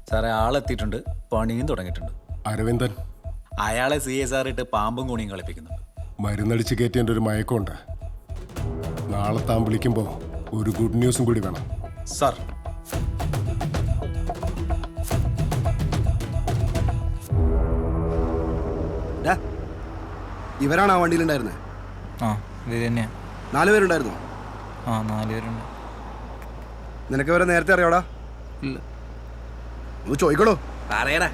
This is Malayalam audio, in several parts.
സാറേ ആളെത്തിയിട്ടുണ്ട്, പണിയും തുടങ്ങിയിട്ടുണ്ട്. അരവിന്ദൻ അയാളെ CSR ഇട്ട് പാമ്പും കൂണിയും കളിപ്പിക്കുന്നുണ്ട്. മരുന്നടിച്ച് കയറ്റിയതിൻ്റെ ഒരു മയക്കമുണ്ട്. നാളെ താൻ വിളിക്കുമ്പോൾ ഒരു ഗുഡ് ന്യൂസും കൂടി വേണം. സാർ ഇവരാണ് ആ വണ്ടിയിലുണ്ടായിരുന്നത്? ആ ഇത് തന്നെയാ. 4 പേരുണ്ടായിരുന്നോ? ആ 4 പേരുണ്ട്. നിനക്ക് ഇവരെ നേരത്തെ അറിയാടാ? ഇല്ല. ഒന്ന് ചോദിക്കടോ. പറയടാ.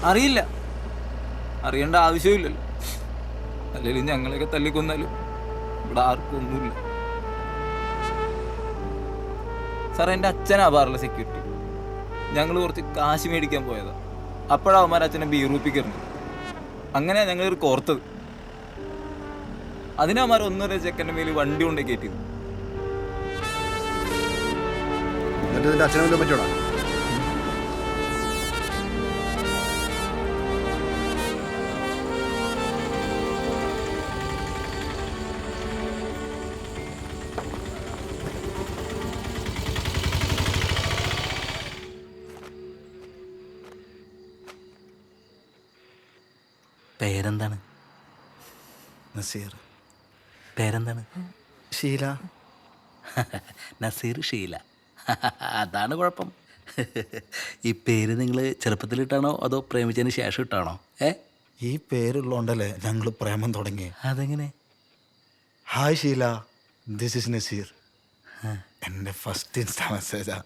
അറിയില്ല, അറിയേണ്ട ആവശ്യമില്ലല്ലോ. അല്ലെങ്കിൽ ഞങ്ങളെയൊക്കെ തല്ലിക്കൊന്നാലും ഇവിടെ ആർക്കും ഒന്നുമില്ല. സാറേ, എൻ്റെ അച്ഛനാ ബാറിലെ സെക്യൂരിറ്റി. ഞങ്ങൾ കുറച്ച് കാശ് മേടിക്കാൻ പോയതാ. അപ്പോഴാ അവന്മാർ അച്ഛനെ ബീറൂപ്പിക്കറിഞ്ഞു. അങ്ങനെയാ ഞങ്ങളൊരു കോർത്തത്. അതിനവന്മാർ 1.5 സെക്കൻഡ് മേൽ വണ്ടി കൊണ്ടേ കയറ്റിയത്. എന്നിട്ട് നിന്റെ അച്ഛനെ വല്ലതും പറ്റോടാ? പേരെന്താണ്? നസീർ. പേരെന്താണ്? ഷീല. നസീർ ഷീല. അതാണ് കുഴപ്പം. ഈ പേര് നിങ്ങൾ ചെറുപ്പത്തിലിട്ടാണോ അതോ പ്രേമിച്ചതിന് ശേഷം ഇട്ടാണോ? ഈ പേരുള്ളതുകൊണ്ടല്ലേ ഞങ്ങൾ പ്രേമം തുടങ്ങി. അതെങ്ങനെ? Hi Sheela, this is Nazeer. എൻ്റെ ഫസ്റ്റ് ഇൻസ്റ്റാ മെസ്സേജാ.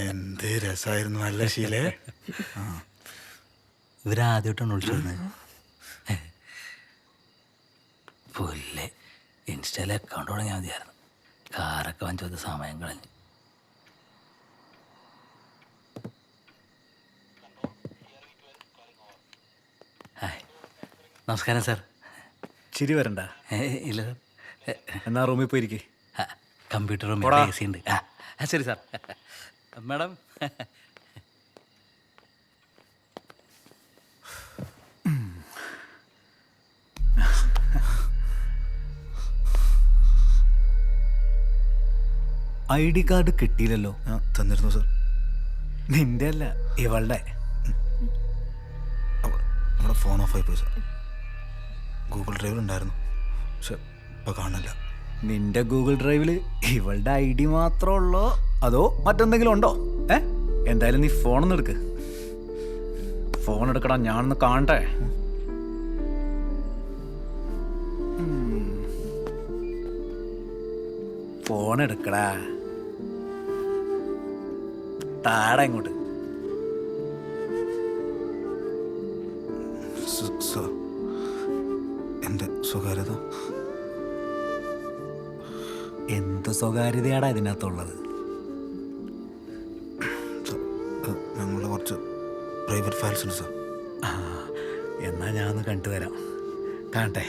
എന്ത് രസമായിരുന്നു അല്ലേ ഷീലേ? ഇവരാദ്യമായിട്ടാണ് വിളിച്ചിരുന്നത്. പുല്ലേ, ഇൻസ്റ്റയിൽ അക്കൗണ്ട് തുടങ്ങിയാൽ മതിയായിരുന്നു. കാറൊക്കെ വാങ്ങിച്ചത് സമയം കളഞ്ഞു. ഹായ്, നമസ്കാരം സാർ. ചിരി വരണ്ട. ഇല്ല സാർ. എന്നാ റൂമിൽ പോയിരിക്കേ. കമ്പ്യൂട്ടർ റൂമിൽ AC ഉണ്ട്. ശരി സാർ. മാഡം, ID കാർഡ് കിട്ടിയില്ലല്ലോ. തന്നിരുന്നു സാർ. നിന്റെ അല്ല, ഇവളുടെ. നമ്മുടെ ഫോൺ ഓഫ് ആയി പോയി സാർ. ഗൂഗിൾ ഡ്രൈവിൽ ഉണ്ടായിരുന്നു, പക്ഷെ ഇപ്പം കാണില്ല. നിന്റെ ഗൂഗിൾ ഡ്രൈവിൽ ഇവളുടെ ID മാത്രമേ ഉള്ളോ അതോ മറ്റെന്തെങ്കിലും ഉണ്ടോ? എന്തായാലും നീ ഫോണൊന്ന് എടുക്ക്. ഫോൺ എടുക്കടാ, ഞാനൊന്ന് കാണട്ടെ. ഫോൺ എടുക്കടാ. താടാ ഇങ്ങോട്ട്. സാർ, എൻ്റെ സ്വകാര്യത. എന്ത് സ്വകാര്യതയാടാ ഇതിനകത്തുള്ളത്? ഞങ്ങളുടെ കുറച്ച് പ്രൈവറ്റ് ഫയൽസ് ഉണ്ട് സാർ. എന്നാ ഞാൻ ഒന്ന് കണ്ടുവരാം. കാണട്ടെ.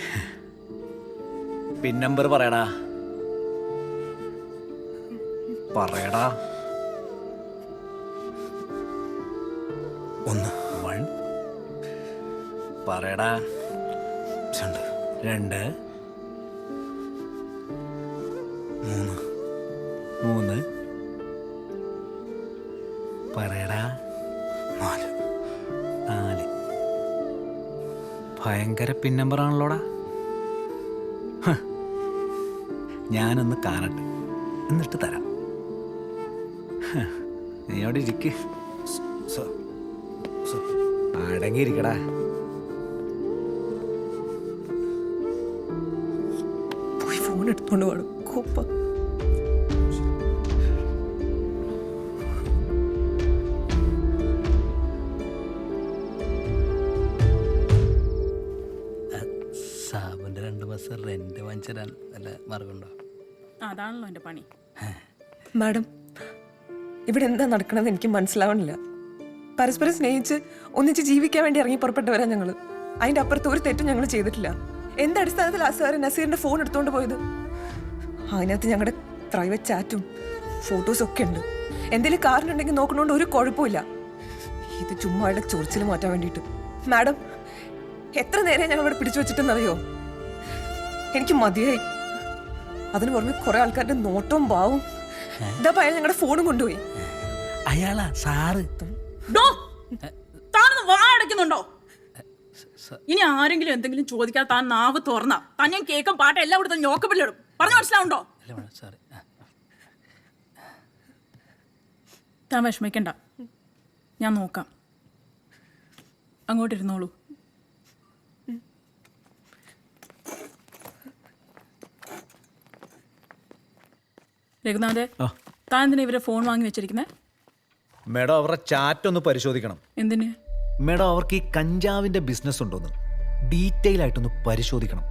പിൻ നമ്പർ പറയടാ. പറയടാ. 1 1 പറയടാ. 2 2 3 3 പറയടാ. 4 4 ഭയങ്കര പിൻ നമ്പറാണല്ലോടാ. ഞാനൊന്ന് കാണട്ടെ, എന്നിട്ട് തരാം. നീ അവിടെ ഇരിക്ക്. സാർ. സാർ, അടങ്ങിയിരിക്കടാ. പോയി ഫോൺ എടുത്തോണ്ട് വേണം കോപ്പ. സാബിൻ്റെ 2 ബസ് റെന്റ് വാങ്ങിച്ചിടാൻ വല്ല മാർഗമുണ്ടോ? അതാണല്ലോ എൻ്റെ പണി. മാഡം, ഇവിടെ എന്താ നടക്കണമെന്ന് എനിക്ക് മനസ്സിലാവണില്ല. പരസ്പരം സ്നേഹിച്ച് ഒന്നിച്ച് ജീവിക്കാൻ വേണ്ടി ഇറങ്ങി പുറപ്പെട്ടവരാ ഞങ്ങൾ. അതിൻ്റെ അപ്പുറത്ത് ഒരു തെറ്റും ഞങ്ങൾ ചെയ്തിട്ടില്ല. എന്തടിസ്ഥാനത്തിൽ ആ സാറ് നസീറിന്റെ ഫോൺ എടുത്തോണ്ട് പോയത്? അതിനകത്ത് ഞങ്ങളുടെ പ്രൈവറ്റ് ചാറ്റും ഫോട്ടോസും ഒക്കെ ഉണ്ട്. എന്തെങ്കിലും കാരണമുണ്ടെങ്കിൽ നോക്കണോണ്ട് ഒരു കുഴപ്പമില്ല. ഇത് ചുമ്മാ അയാളുടെ ചൊറിച്ചിൽ മാറ്റാൻ വേണ്ടിയിട്ട്. മാഡം, എത്ര നേരം ഞങ്ങൾ ഇവിടെ പിടിച്ചു വെച്ചിട്ടെന്നറിയോ? എനിക്ക് മതിയായി. അതിന് പുറമെ കുറെ ആൾക്കാരുടെ നോട്ടവും ഭാവവും. ഇതാ അയാൾ ഞങ്ങളുടെ ഫോണും കൊണ്ടുപോയി. അയാളാ സാറ്? ഡോ, താനൊന്ന് വാടക്കുന്നുണ്ടോ? ഇനി ആരെങ്കിലും എന്തെങ്കിലും ചോദിക്കാതെ താൻ നാവ് തുറന്ന താൻ ഞാൻ കേക്കും പാട്ട് എല്ലാം കൂടെ ഞോക്കപ്പില്ലിടും. പറഞ്ഞു മനസ്സിലാവുണ്ടോ? അല്ല മാഡം സോറി. താൻ വിഷമിക്കണ്ട, ഞാൻ നോക്കാം. അങ്ങോട്ടിരുന്നോളൂ. രഘുനാഥേ, താൻ എന്തിനാ ഇവരെ ഫോൺ വാങ്ങി വെച്ചിരിക്കുന്നത്? മേഡം അവരുടെ ചാറ്റ് ഒന്ന് പരിശോധിക്കണം. എന്തിന്? മേഡം അവർക്ക് ഈ കഞ്ചാവിന്റെ ബിസിനസ് ഉണ്ടോന്ന് ഡീറ്റെയിൽ ആയിട്ടൊന്ന് പരിശോധിക്കണം.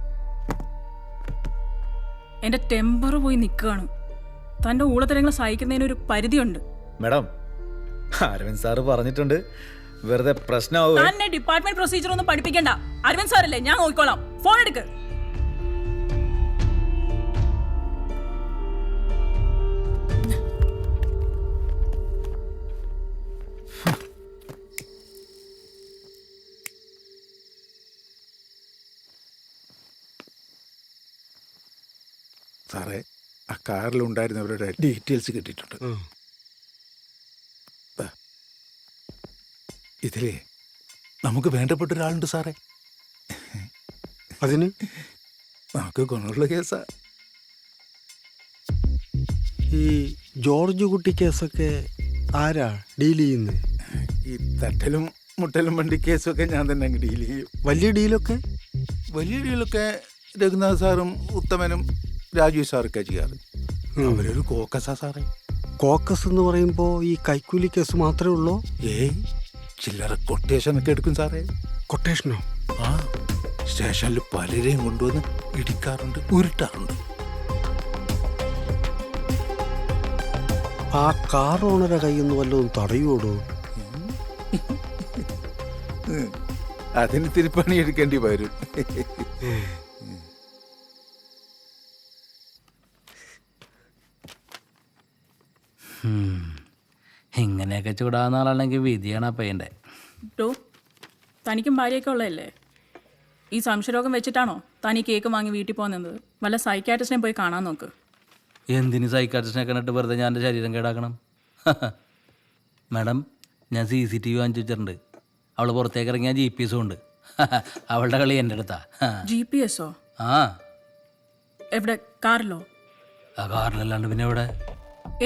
എന്റെ ടെമ്പർ പോയി നിൽക്കുകയാണ്. തന്റെ ഊളത്തരങ്ങൾ സഹിക്കുന്നതിനൊരു പരിധിയുണ്ട്. മേഡം, അരവിന്ദ് സാറ് പറഞ്ഞിട്ടുണ്ട്, വെറുതെ പ്രശ്നമാവുക. തന്നെ ഡിപ്പാർട്ട്മെന്റ് പ്രൊസീജിയർ ഒന്നും പഠിപ്പിക്കണ്ട. അരവിന്ദ് സാറല്ലേ, ഞാൻ നോക്കിക്കോളാം. ഫോൺ എടുക്ക്. സാറേ, ആ കാറിലുണ്ടായിരുന്നവരുടെ ഡീറ്റെയിൽസ് കിട്ടിയിട്ടുണ്ട്. ഇതിലേ നമുക്ക് വേണ്ടപ്പെട്ട ഒരാളുണ്ട് സാറേ. അതിന് നമുക്ക് ഗുണമുള്ള കേസാ. ഈ ജോർജ് കുട്ടി കേസൊക്കെ ആരാ ഡീൽ ചെയ്യുന്നത്? ഈ തട്ടലും മുട്ടലും വണ്ടി കേസൊക്കെ ഞാൻ തന്നെ അങ്ങ് ഡീൽ ചെയ്യും. വലിയ ഡീലൊക്കെ വലിയ ഡീലൊക്കെ രഘുനാഥ് സാറും ഉത്തമനും രാജീവ് സാറൊക്കെ ചെയ്യാറ്. അവരൊരു കോക്കസാ സാറേ. കോക്കസ് എന്ന് പറയുമ്പോൾ ഈ കൈക്കൂലി കേസ് മാത്രമേ ഉള്ളൂ? ഏയ്, ചില്ലറ കൊട്ടേഷനൊക്കെ എടുക്കും സാറേ. കൊട്ടേഷനോ? ആ, സ്റ്റേഷനിൽ പലരെയും കൊണ്ടുവന്ന് ഇടിക്കാറുണ്ട്, ഉരുട്ടാറുണ്ട്. ആ കാർ ഓണറെ കയ്യിൽ നിന്ന് വല്ലതും തടയുവോടോ? അതിന് തിരുപ്പണി എടുക്കേണ്ടി വരും. ഇങ്ങനെയൊക്കെ ചൂടാവുന്ന ആളാണെങ്കിൽ വിധിയാണ് പയ്യൻ്റെ. ഡോ, തനിക്കും ഭാര്യയൊക്കെ ഉള്ളതല്ലേ? ഈ സംശയരോഗം വെച്ചിട്ടാണോ താൻ ഈ കേക്ക് വാങ്ങി വീട്ടിൽ പോകുന്നത്? വല്ല സൈക്കാട്രിസ്റ്റിനെ പോയി കാണാൻ നോക്ക്. എന്തിന് സൈക്കാട്രിസ്റ്റിനെ കണ്ടിട്ട് വെറുതെ ഞാൻ എൻ്റെ ശരീരം കേടാക്കണം? മാഡം, ഞാൻ CCTV വാങ്ങിച്ചു വെച്ചിട്ടുണ്ട്. അവൾ പുറത്തേക്ക് ഇറങ്ങിയ GPS ഉണ്ട്. അവളുടെ കളി എൻ്റെ അടുത്താ. GPS-ഓ? ആ, എവിടെ? കാറിലോ? ആ കാറിലല്ലാണ്ട് പിന്നെ എവിടെ?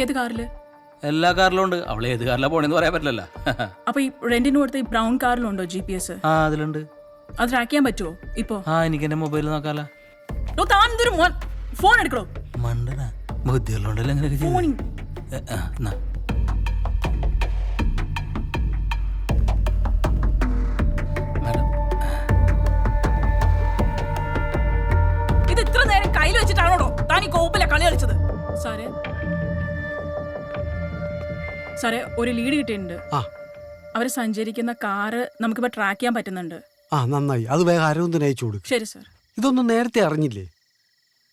ഏത് കാറില്? എല്ലാ കാറിലും ഉണ്ട്. അവൾ ഏത് കാറിലാണ് പോണെന്ന് പറയാൻ പറ്റില്ലല്ലോ. അപ്പൊ ഈ റെന്റിന് കൊടുത്ത ഈ ബ്രൗൺ കാറിലുണ്ടോ GPS? ആ, അതിലുണ്ട്. അത് ട്രാക്ക് ചെയ്യാൻ പറ്റുമോ ഇപ്പോ? ആ, എനിക്ക് എൻ്റെ മൊബൈൽ നോക്കാലോ. താൻ എന്തൊരു ഫോൺ എടുക്കണോ? മണ്ടന ബുദ്ധികളുണ്ടല്ലോ എങ്ങനെ ഫോണിങ്. മാഡം, ഇത് ഇത്ര നേരം കയ്യിൽ വെച്ചിട്ടാണോടോ താൻ ഈ കോപ്പിലെ കളി കളിച്ചത്? സാറേ, സാറേ, ഒരു ലീഡ് കിട്ടിയിട്ടുണ്ട്. അവർ സഞ്ചരിക്കുന്ന കാറ് നമുക്കിപ്പോൾ ട്രാക്ക് ചെയ്യാൻ പറ്റുന്നുണ്ട്. ആ, നന്നായി. അത് വേഗം അരവിന്ദന് അയച്ചു കൊടുക്കും. ശരി സാർ. ഇതൊന്നും നേരത്തെ അറിഞ്ഞില്ലേ?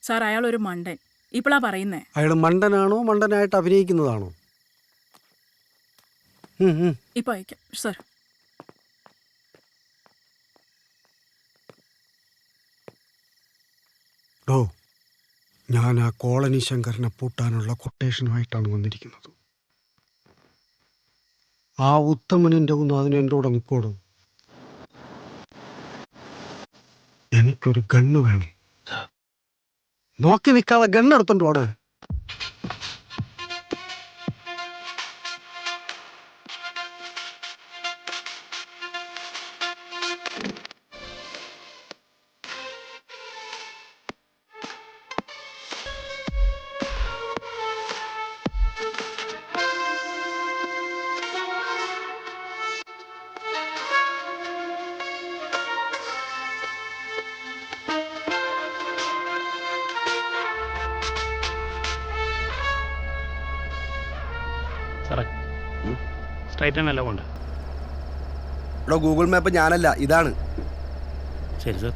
സാർ, അയാൾ ഒരു മണ്ടൻ. ഇപ്പോഴാ പറയുന്നേ. അയാൾ മണ്ടനാണോ മണ്ടനായിട്ട് അഭിനയിക്കുന്നതാണോ? ഇപ്പൊ അയക്കാം സാർ. ഓ, ഞാൻ ആ കോളനി ശങ്കരനെ പൂട്ടാനുള്ള കൊട്ടേഷനുമായിട്ടാണ് വന്നിരിക്കുന്നത്. ആ ഉത്തമനിൻ്റെ ഒന്ന് അതിന് എൻ്റെ കൂടെ നിൽക്കോടും. എനിക്കൊരു ഗണ്ണ് വേണം. നോക്കി നിൽക്കാതെ ഗണ്ണെടുത്തോണ്ട് പോടെ. ഇവിടെ ഗൂഗിൾ മാപ്പ് ഞാനല്ല, ഇതാണ്. ശരി സാർ.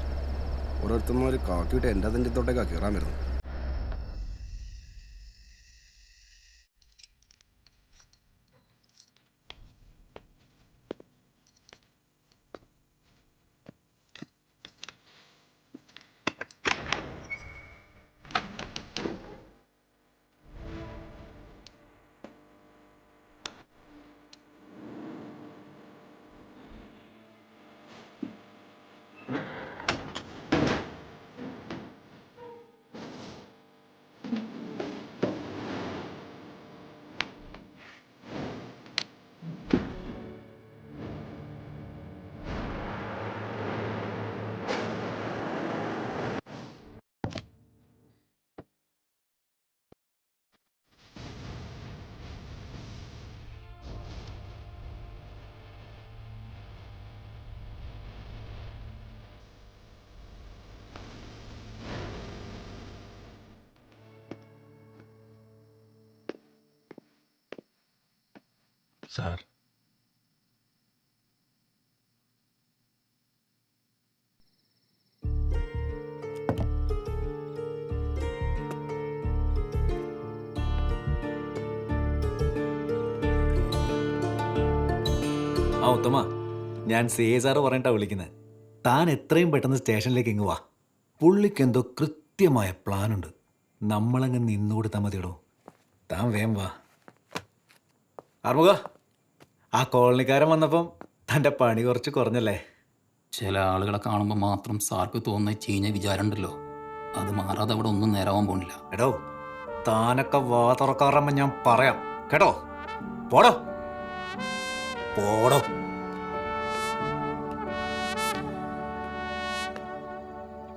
ഓരോരുത്തന്മാർ കാക്കിയിട്ട് എൻ്റെ അതിൻ്റെ തൊട്ടേക്കാ കയറാൻ വരുന്നത്. സാർ ആ ഉത്തമ, ഞാൻ സി എ സാറ് പറഞ്ഞിട്ടാ വിളിക്കുന്നത്. താൻ എത്രയും പെട്ടെന്ന് സ്റ്റേഷനിലേക്ക് ഇങ്ങ് വാ. പുള്ളിക്ക് എന്തോ കൃത്യമായ പ്ലാനുണ്ട്. നമ്മളങ്ങ് നിന്നു കൊടുത്താൽ മതിയടോ. താൻ വേം വാ. ആർമുക, ആ കോളനിക്കാരൻ വന്നപ്പം തൻ്റെ പണി കുറച്ച് കുറഞ്ഞല്ലേ? ചില ആളുകളെ കാണുമ്പോൾ മാത്രം സാർക്ക് തോന്നുന്ന ചീഞ്ഞ വിചാരം ഉണ്ടല്ലോ, അത് മാറാതെ അവിടെ ഒന്നും നേരാവാൻ പോണില്ല. എടോ, താനൊക്കെ വാ തുറക്കാറുമ്പോൾ ഞാൻ പറയാം കേട്ടോ. പോടോ പോടോ.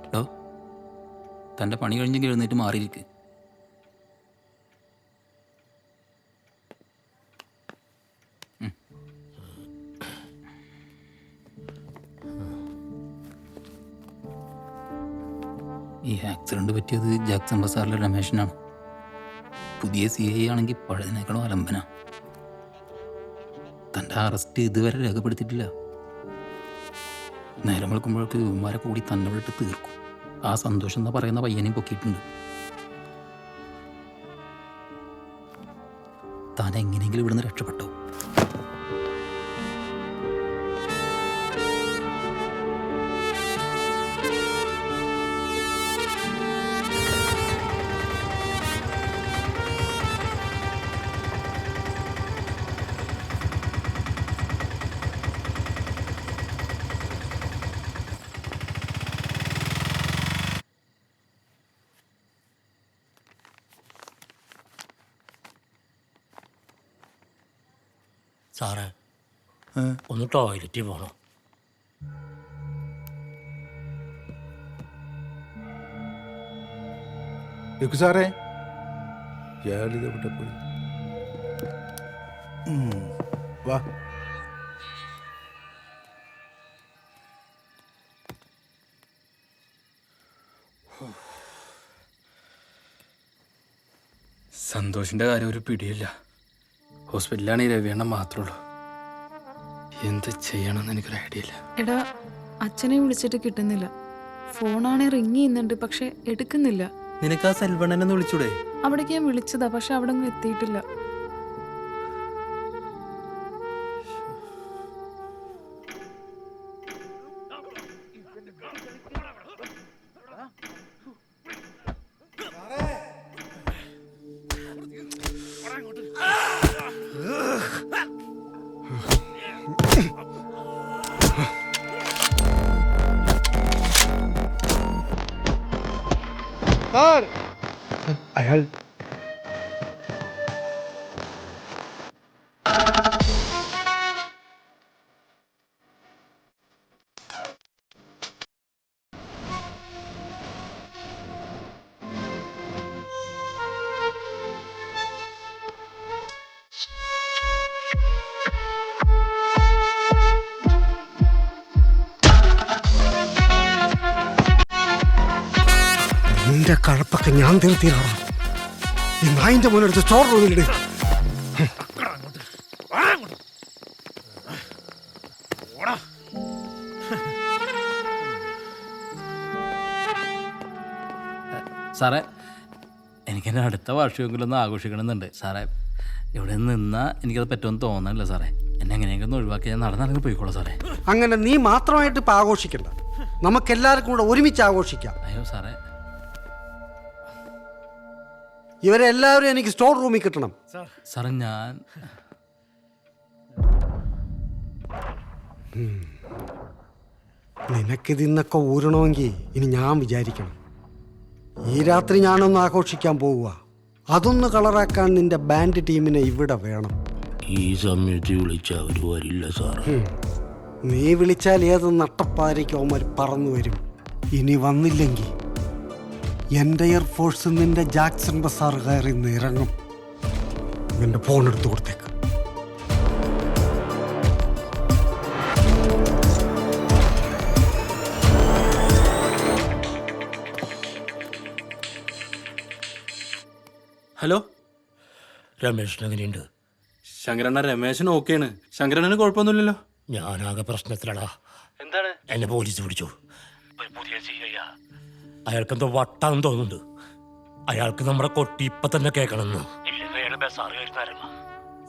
കേട്ടോ, തൻ്റെ പണി കഴിഞ്ഞെങ്കിൽ എഴുന്നേറ്റ് മാറിയിരിക്ക്. ഈ ആക്സിഡന്റ് പറ്റിയത് ജാക്സൺ ബസാറിലെ രമേശനാണ്. പുതിയ CI ആണെങ്കിൽ പഴയതിനേക്കാളും അലമ്പന. തൻ്റെ അറസ്റ്റ് ഇതുവരെ രേഖപ്പെടുത്തിയിട്ടില്ല. നേരം വെളുക്കുമ്പോഴേക്ക് ഇവന്മാരെ കൂടി തന്നെ വിട്ട് തീർക്കും. ആ സന്തോഷം എന്ന് പറയുന്ന പയ്യനെയും പൊക്കിയിട്ടുണ്ട്. താൻ എങ്ങനെയെങ്കിലും ഇവിടുന്ന് രക്ഷപ്പെട്ടോ? സാറേ, ഒന്ന് ടോയ്ലറ്റിൽ പോകണം. സാറേ, ഇയാളിതെവിടെ പോയി? വാ. സന്തോഷിന്റെ കാര്യം ഒരു പിടിയില്ല. ഹോസ്പിറ്റലിലാണെങ്കിൽ രവിയണ്ണം മാത്രമേ ഉള്ളൂ. എന്ത് ചെയ്യണമെന്ന് എനിക്കൊരു ഐഡിയ ഇല്ല. എടാ, അച്ഛനെ വിളിച്ചിട്ട് കിട്ടുന്നില്ല. ഫോണാണെ റിങ് ചെയ്യുന്നുണ്ട്, പക്ഷെ എടുക്കുന്നില്ല. നിനക്ക് ആ സെൽവണ്ണനെ വിളിച്ചൂടെ? അവിടേക്ക് ഞാൻ വിളിച്ചതാ, പക്ഷെ അവിടെ ഒന്നും എത്തിയിട്ടില്ല. അയാൾ നിന്റെ കഴപ്പൊക്കെ ഞാൻ തീർത്തിയിലാണ്. ഈ നായിന്റെ മോനെടുത്ത് സ്റ്റോർ റൂമിലിട്. സാറേ, എനിക്കെൻ്റെ അടുത്ത വാർഷികമെങ്കിലും ഒന്ന് ആഘോഷിക്കണമെന്നുണ്ട് സാറേ. ഇവിടെ നിന്നാൽ എനിക്കത് പറ്റുമെന്ന് തോന്നണില്ല സാറേ. എന്നെ എങ്ങനെയെങ്കിലും ഒന്ന് ഒഴിവാക്കി ഞാൻ നടന്നിറങ്ങി പോയിക്കോളാം സാറേ. അങ്ങനെ നീ മാത്രമായിട്ട് ഇപ്പം ആഘോഷിക്കണ്ട, നമുക്കെല്ലാവർക്കും കൂടെ ഒരുമിച്ച് ആഘോഷിക്കാം. അയ്യോ സാറേ, ഇവരെ എല്ലാവരും എനിക്ക് സ്റ്റോർ റൂമിൽ കിട്ടണം. സാറേ ഞാൻ നിനക്കിതിന്നൊക്കെ ഊരണമെങ്കിൽ ഇനി ഞാൻ വിചാരിക്കണം. ഈ രാത്രി ഞാനൊന്ന് ആഘോഷിക്കാൻ പോവുക. അതൊന്ന് കളറാക്കാൻ നിന്റെ ബാൻഡ് ടീമിനെ ഇവിടെ വേണം. ഈ സമയത്ത് വിളിച്ചാൽ അവർ വരില്ല സാർ. നീ വിളിച്ചാൽ ഏത് നട്ടപ്പാരയ്ക്ക് അവന്മാർ പറന്നു വരും. ഇനി വന്നില്ലെങ്കിൽ എൻ്റെ എയർഫോഴ്സ് നിന്റെ ജാക്സൺ ബസാർ കയറി ഇറങ്ങും. നിന്റെ ഫോൺ എടുത്തു കൊടുത്തേക്ക്. ഹലോ, രമേശൻ എങ്ങനെയുണ്ട്? ശങ്കരണ്ണ രമേശൻ ഓക്കെയാണ്. ശങ്കരണ്ണന് കുഴപ്പമൊന്നുമില്ലല്ലോ. ഞാനാകെ പ്രശ്നത്തിലടാ. എന്താണ്? എന്നെ പോലീസ് പിടിച്ചു. ഒരു പുതിയ CI. അയാൾക്കെന്തോ വട്ടാന്ന് തോന്നുന്നുണ്ട്. അയാൾക്ക് നമ്മുടെ കൊട്ടി ഇപ്പൊ തന്നെ കേൾക്കണമെന്ന്.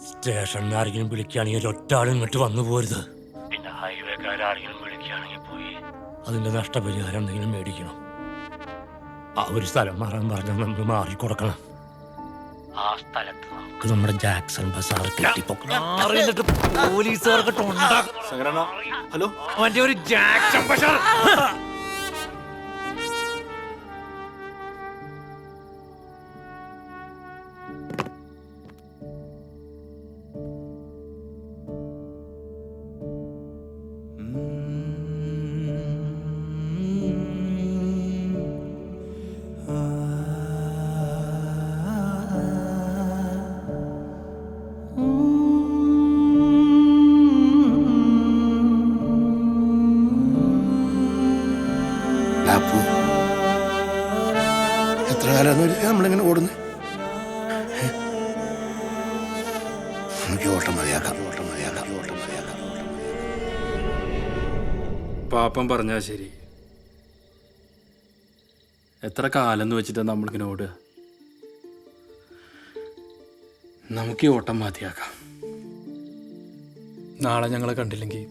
സ്റ്റേഷനിൽ ആരെങ്കിലും വിളിക്കുകയാണെങ്കിൽ ഒറ്റാളും ഇങ്ങോട്ട് വന്നു പോരുത്. പിന്നെ ഹൈവേക്കാരെങ്കിലും വിളിക്കുകയാണെങ്കിൽ പോയി അതിന്റെ നഷ്ടപരിഹാരം എന്തെങ്കിലും മേടിക്കണം. ആ ഒരു സ്ഥലം മാറാൻ പറഞ്ഞാൽ നമ്മൾ മാറിക്കൊടുക്കണം. ആ സ്ഥലത്ത് നമുക്ക് നമ്മുടെ ജാക്സൺ ബസാർ പോലീസുകാർക്ക് ഹലോ, അവന്റെ ഒരു ജാക്സൺ ബസാർ. എത്ര കാലം നമ്മളിങ്ങനെ ഓടുന്നു. നമുക്ക് ഓട്ടം മതിയാക്കാം. പാപ്പം പറഞ്ഞാ ശരി. എത്ര കാലം എന്ന് വെച്ചിട്ടാ നമ്മളിങ്ങനെ ഓടുക? നമുക്ക് ഈ ഓട്ടം മതിയാക്കാം. നാളെ ഞങ്ങളെ കണ്ടില്ലെങ്കിൽ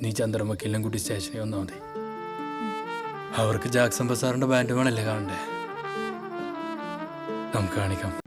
നീ ചന്ദ്രൻ വക്കീലിനും കൂടി സ്റ്റേഷനിൽ വന്നാൽ മതി. അവർക്ക് ജാക്സൺ ബസാറിന്റെ ബാൻഡ് വേണല്ലേ കാണണ്ടേ? നമുക്ക് കാണിക്കാം.